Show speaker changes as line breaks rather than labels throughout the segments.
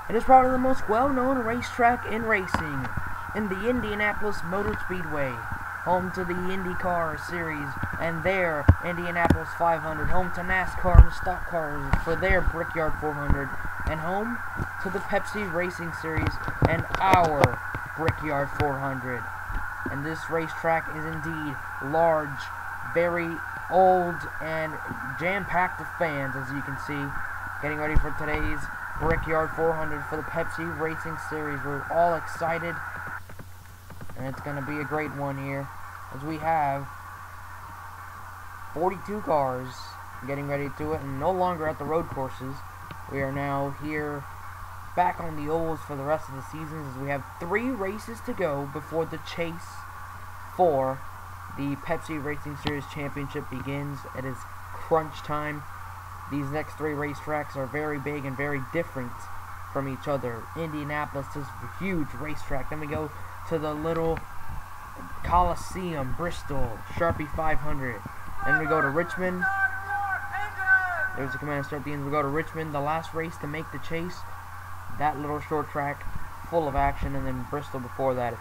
It is probably the most well-known racetrack in racing, in the Indianapolis Motor Speedway, home to the IndyCar Series and their Indianapolis 500, home to NASCAR and stock cars for their Brickyard 400, and home to the Pepsi Racing Series and our Brickyard 400. And this racetrack is indeed large, very old, and jam-packed with fans, as you can see. Getting ready for today's Brickyard 400 for the Pepsi Racing Series. We're all excited, and it's going to be a great one here, as we have 42 cars getting ready to it, and no longer at the road courses. We are now here back on the ovals for the rest of the season, as we have 3 races to go before the chase for the Pepsi Racing Series Championship begins. It is crunch time. These next 3 racetracks are very big and very different from each other. Indianapolis is a huge racetrack. Then we go to the little Coliseum, Bristol, Sharpie 500. Then we go to Richmond. There's a command start at the end. We go to Richmond, the last race to make the chase. That little short track full of action. And then Bristol before that.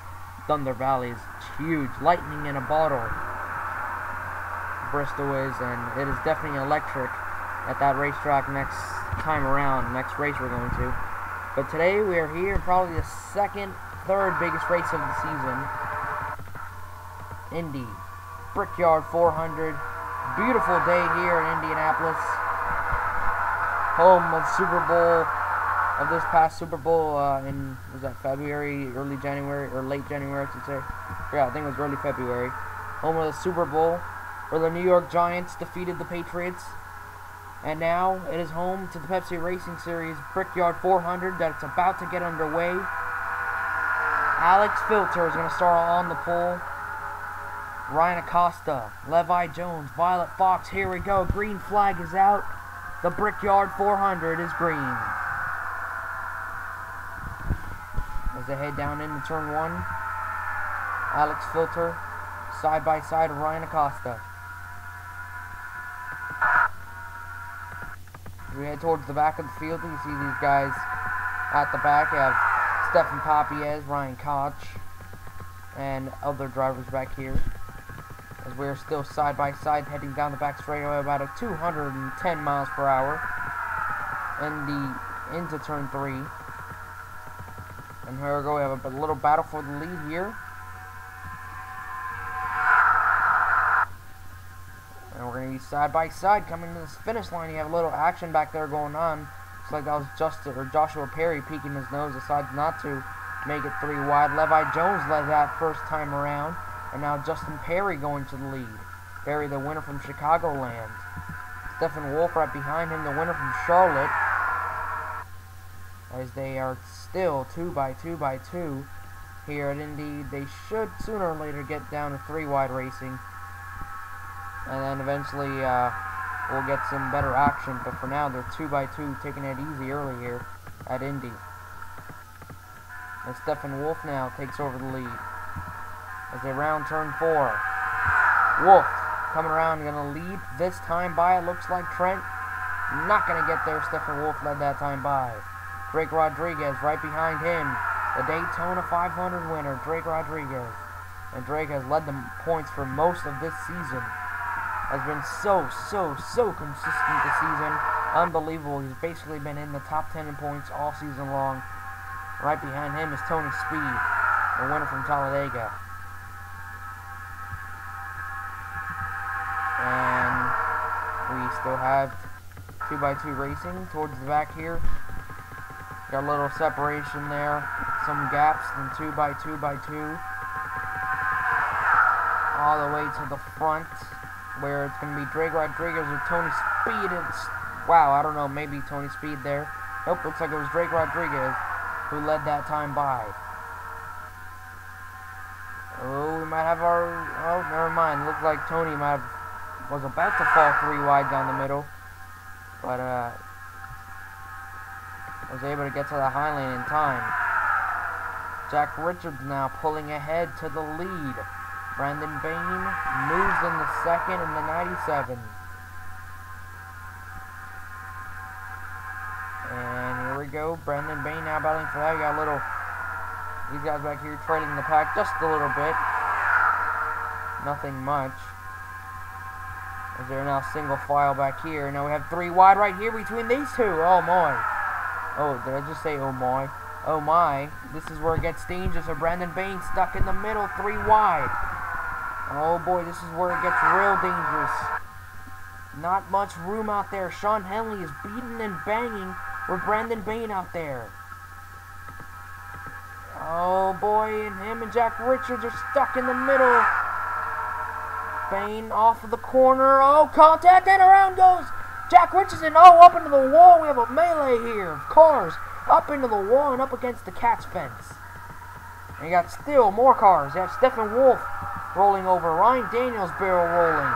Thunder Valley is huge. Lightning in a bottle. Bristol is, and it is definitely electric at that racetrack next time around, next race we're going to. But today we are here in probably the third biggest race of the season. Indy, Brickyard 400. Beautiful day here in Indianapolis. Home of Super Bowl, of this past Super Bowl in, was that February, early January, or late January I should say. Yeah, I think it was early February. Home of the Super Bowl, where the New York Giants defeated the Patriots. And now it is home to the Pepsi Racing Series Brickyard 400 that's about to get underway. Alex Filter is going to start on the pole. Ryan Acosta, Levi Jones, Violet Fox. Here we go. Green flag is out. The Brickyard 400 is green. As they head down into turn 1, Alex Filter side by side with Ryan Acosta. As we head towards the back of the field, you see these guys at the back. You have Stefan Papiez, Ryan Koch, and other drivers back here. As we're still side by side heading down the back straightaway about a 210 miles per hour into turn 3. And here we go, we have a little battle for the lead here. And we're going to be side by side coming to this finish line. You have a little action back there going on. Looks like that was Joshua Perry peeking his nose, decides not to make it 3 wide. Levi Jones led that first time around. And now Justin Perry going to the lead. Perry, the winner from Chicagoland. Stephen Wolf right behind him, the winner from Charlotte. As they are still 2 by 2 by 2 here at Indy. They should sooner or later get down to 3 wide racing. And then eventually we'll get some better action. But for now, they're 2 by 2, taking it easy early here at Indy. And Stephen Wolf now takes over the lead as they round turn 4. Wolf coming around, going to lead this time by, it looks like Trent. Not going to get there. Stephen Wolf led that time by. Drake Rodriguez right behind him. The Daytona 500 winner, Drake Rodriguez. And Drake has led the points for most of this season. Has been so consistent this season. Unbelievable. He's basically been in the top 10 in points all season long. Right behind him is Tony Speed, the winner from Talladega. And we still have 2 by 2 racing towards the back here. Got a little separation there, some gaps, and 2 by 2 by 2. All the way to the front, where it's going to be Drake Rodriguez or Tony Speed. Wow, I don't know, maybe Tony Speed there. Nope, looks like it was Drake Rodriguez who led that time by. Oh, we might have our... Oh, never mind. Looks like Tony was about to fall 3 wide down the middle. But, was able to get to the high lane in time. Jack Richards now pulling ahead to the lead. Brandon Bain moves in the second in the 97. And here we we go. Brandon Bain now battling for that. We got a little... These guys back here trailing the pack just a little bit. Nothing much. As they're now single file back here. Now we have 3 wide right here between these two. Oh my. Oh, did I just say oh my? Oh my. This is where it gets dangerous. So Brandon Bain stuck in the middle, 3 wide. Oh boy, this is where it gets real dangerous. Not much room out there. Sean Henley is beating and banging with Brandon Bain out there. Oh boy, and him and Jack Richards are stuck in the middle. Bain off of the corner. Oh, contact, and around goes Jack Richards, and oh, up into the wall. We have a melee here of cars up into the wall and up against the cat's fence. And you got still more cars. You have Stephen Wolf rolling over. Ryan Daniels barrel rolling.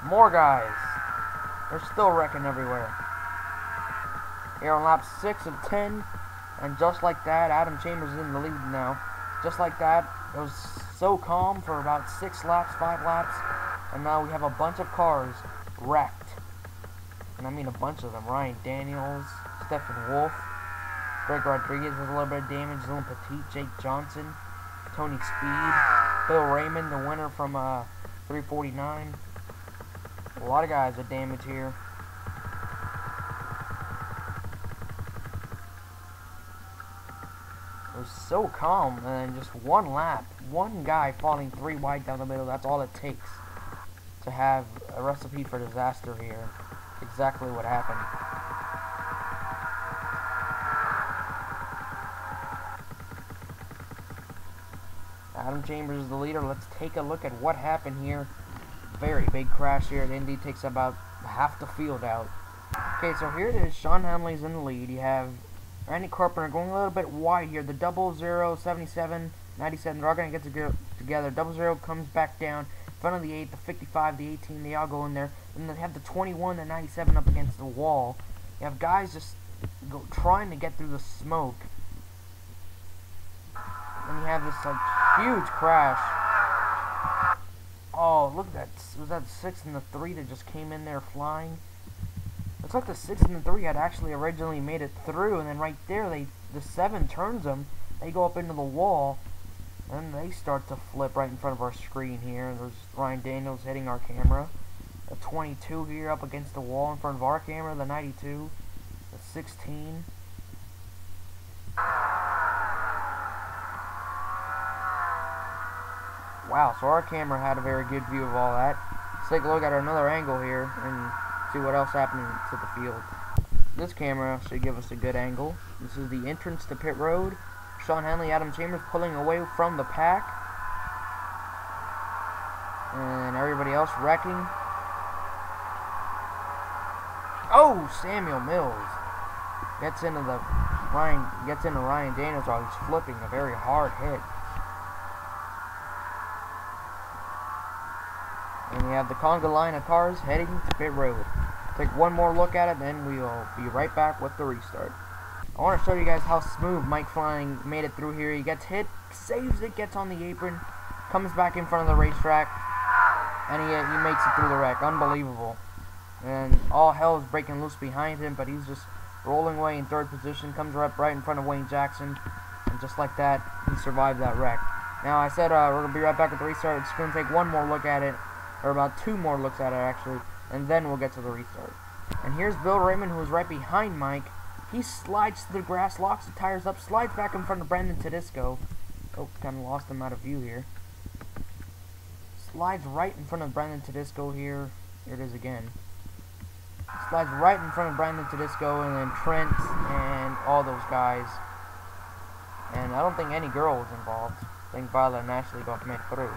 More guys. They're still wrecking everywhere. Here on lap 6 of 10. And just like that, Adam Chambers is in the lead now. Just like that, it was so calm for about 6 laps, 5 laps. And now we have a bunch of cars wrecked. And I mean a bunch of them. Ryan Daniels, Stephen Wolf, Greg Rodriguez has a little bit of damage, Dylan Petit, Jake Johnson, Tony Speed, Bill Raymond, the winner from 349. A lot of guys are damaged here. It was so calm, and then just one lap, one guy falling 3 wide down the middle. That's all it takes to have a recipe for disaster here. Exactly what happened. Adam Chambers is the leader. Let's take a look at what happened here. Very big crash here at Indy. Takes about half the field out. Okay, so here it is. Sean Henley's in the lead. You have Randy Carpenter going a little bit wide here. The 00, 77, 97, they're all going to get together. 00 comes back down in front of the 8, the 55, the 18, they all go in there. And they have the 21, the 97 up against the wall. You have guys just trying to get through the smoke. And you have this like huge crash. Oh, look at that. Was that 6 and the 3 that just came in there flying? Looks like the 6 and the 3 had actually originally made it through, and then right there, the 7 turns them. They go up into the wall, and they start to flip right in front of our screen here. There's Ryan Daniels hitting our camera. The 22 here up against the wall in front of our camera. The 92. The 16. Wow, so our camera had a very good view of all that. Let's take a look at another angle here and see what else happened to the field. This camera should give us a good angle. This is the entrance to pit road. Sean Henley, Adam Chambers pulling away from the pack. And everybody else wrecking. Oh, Samuel Mills gets into Ryan Daniels while he's flipping a very hard hit. And we have the conga line of cars heading to pit road. Take one more look at it, then we will be right back with the restart. I want to show you guys how smooth Mike Flying made it through here. He gets hit, saves it, gets on the apron, comes back in front of the racetrack, and he makes it through the wreck. Unbelievable. And all hell is breaking loose behind him, but he's just rolling away in 3rd position, comes right in front of Wayne Jackson, and just like that, he survived that wreck. Now, I said we're going to be right back with the restart. It's going to take one more look at it, or about 2 more looks at it, actually, and then we'll get to the restart. And here's Bill Raymond, who is right behind Mike. He slides to the grass, locks the tires up, slides back in front of Brandon Tedesco. Oh, kind of lost him out of view here. Slides right in front of Brandon Tedesco here. Here it is again. Slides right in front of Brandon Tedesco, and then Trent and all those guys. And I don't think any girl was involved. I think Violet and Ashley both made it through.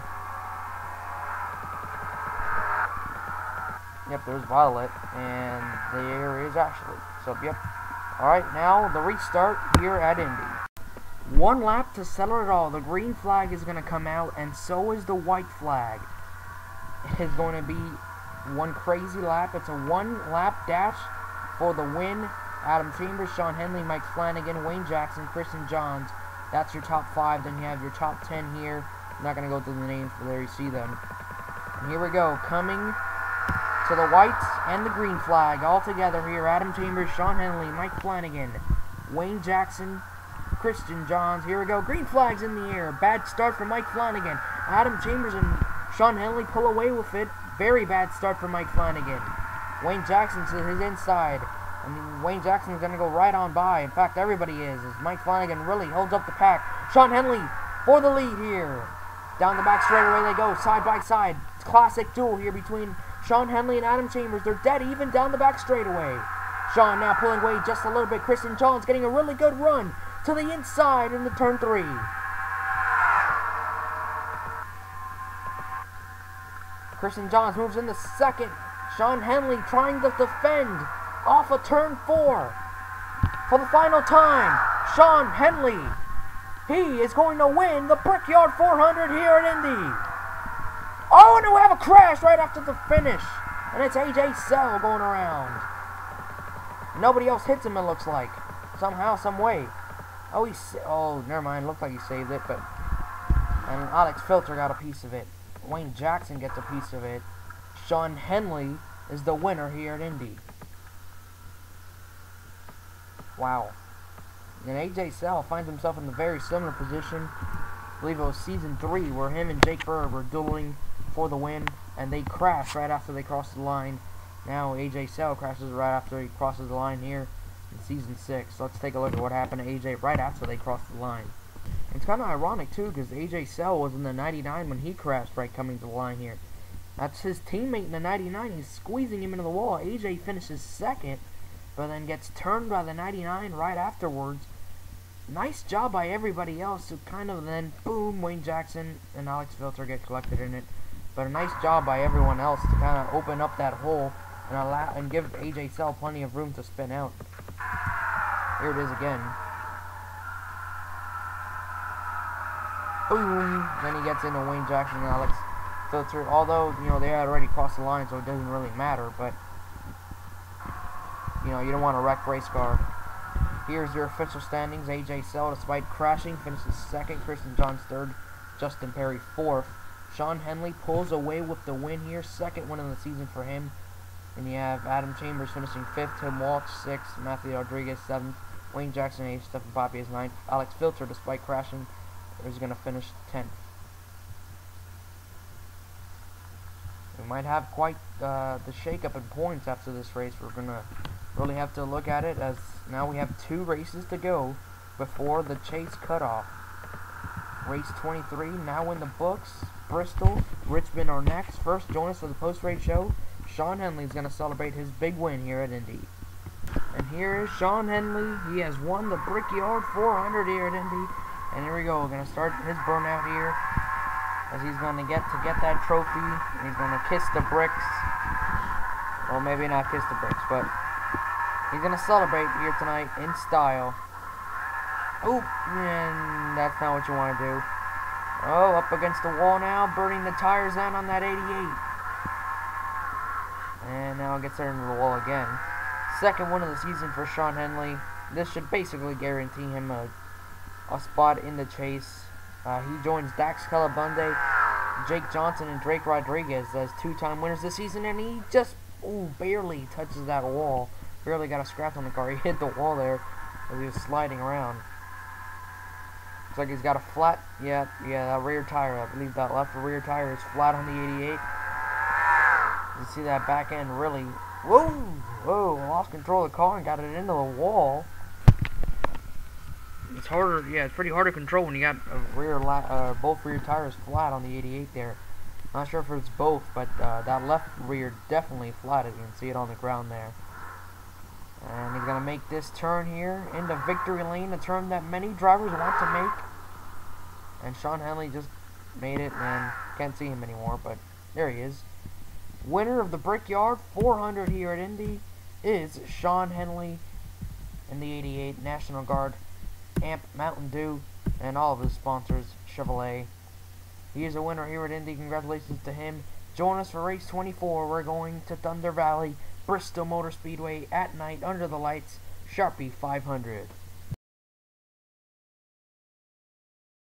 Yep, there's Violet, and there is Ashley. So, yep. Alright, now the restart here at Indy. 1 lap to settle it all. The green flag is going to come out, and so is the white flag. It is going to be one crazy lap. It's a 1 lap dash for the win. Adam Chambers, Sean Henley, Mike Flanagan, Wayne Jackson, Christian Johns. That's your top 5. Then you have your top 10 here. I'm not going to go through the names, but there you see them. And here we go. Coming to the whites and the green flag all together here. Adam Chambers, Sean Henley, Mike Flanagan, Wayne Jackson, Christian Johns. Here we go. Green flags in the air. Bad start for Mike Flanagan. Adam Chambers and Sean Henley pull away with it. Very bad start for Mike Flanagan. Wayne Jackson to his inside. I mean, Wayne Jackson is going to go right on by. In fact, everybody is, as Mike Flanagan really holds up the pack. Sean Henley for the lead here. Down the back straightaway they go, side by side. Classic duel here between Sean Henley and Adam Chambers. They're dead even down the back straightaway. Sean now pulling away just a little bit. Christian Johns getting a really good run to the inside into turn 3. Christian Johns moves into second. Sean Henley trying to defend off of turn 4. For the final time, Sean Henley, he is going to win the Brickyard 400 here at Indy. Oh, and we have a crash right after the finish. And it's AJ Sell going around. Nobody else hits him, it looks like. Somehow, some way. Oh, never mind. Looked like he saved it, but... And Alex Filter got a piece of it. Wayne Jackson gets a piece of it. Sean Henley is the winner here at Indy. Wow. And AJ Sell finds himself in a very similar position. I believe it was season 3 where him and Jake Burr were dueling for the win, and they crash right after they crossed the line. Now AJ Sell crashes right after he crosses the line here in season 6. Let's take a look at what happened to AJ right after they crossed the line. It's kind of ironic too, because AJ Sell was in the 99 when he crashed right coming to the line here. That's his teammate in the 99. He's squeezing him into the wall. AJ finishes second, but then gets turned by the 99 right afterwards. Nice job by everybody else to kind of then, boom, Wayne Jackson and Alex Filter get collected in it. But a nice job by everyone else to kind of open up that hole and allow and give AJ Sell plenty of room to spin out. Here it is again. Boom! Then he gets into Wayne Jackson and Alex Filter. Although, you know, they had already crossed the line, so it doesn't really matter. But, you know, you don't want to wreck race car. Here's your official standings. AJ Sell, despite crashing, finishes second. Christian Johns third. Justin Perry fourth. Sean Henley pulls away with the win here. Second win of the season for him. And you have Adam Chambers finishing fifth. Tim Walsh sixth. Matthew Rodriguez seventh. Wayne Jackson eighth. Stephen Poppy is ninth. Alex Filter, despite crashing, is going to finish 10th. We might have quite the shake-up in points after this race. We're going to really have to look at it, as now we have 2 races to go before the chase cutoff. Race 23 now in the books. Bristol, Richmond are next. First, join us for the post-race show. Sean Henley is going to celebrate his big win here at Indy. And here is Sean Henley. He has won the Brickyard 400 here at Indy. And here we go. We're going to start his burnout here, as he's going to get that trophy. And he's going to kiss the bricks. Well, maybe not kiss the bricks, but he's going to celebrate here tonight in style. Oop, and that's not what you want to do. Oh, up against the wall now, burning the tires down on that 88. And now it gets there into the wall again. Second win of the season for Sean Henley. This should basically guarantee him a spot in the chase. He joins Dax Calabunde, Jake Johnson, and Drake Rodriguez as 2-time winners this season, and he just barely touches that wall. Barely got a scratch on the car. He hit the wall there as he was sliding around. Looks like he's got a flat, yeah, that rear tire. I believe that left rear tire is flat on the 88. You see that back end really, whoa, lost control of the car and got it into the wall. It's harder, yeah, it's pretty hard to control when you got a both rear tires flat on the 88 there. Not sure if it's both, but that left rear definitely flat, as you can see it on the ground there. And he's going to make this turn here into victory lane, a turn that many drivers want to make. And Sean Henley just made it, and can't see him anymore, but there he is. Winner of the Brickyard 400 here at Indy is Sean Henley in the 88 National Guard, Amp, Mountain Dew, and all of his sponsors, Chevrolet. He is a winner here at Indy. Congratulations to him. Join us for race 24. We're going to Thunder Valley, Bristol Motor Speedway at night under the lights. Sharpie 500.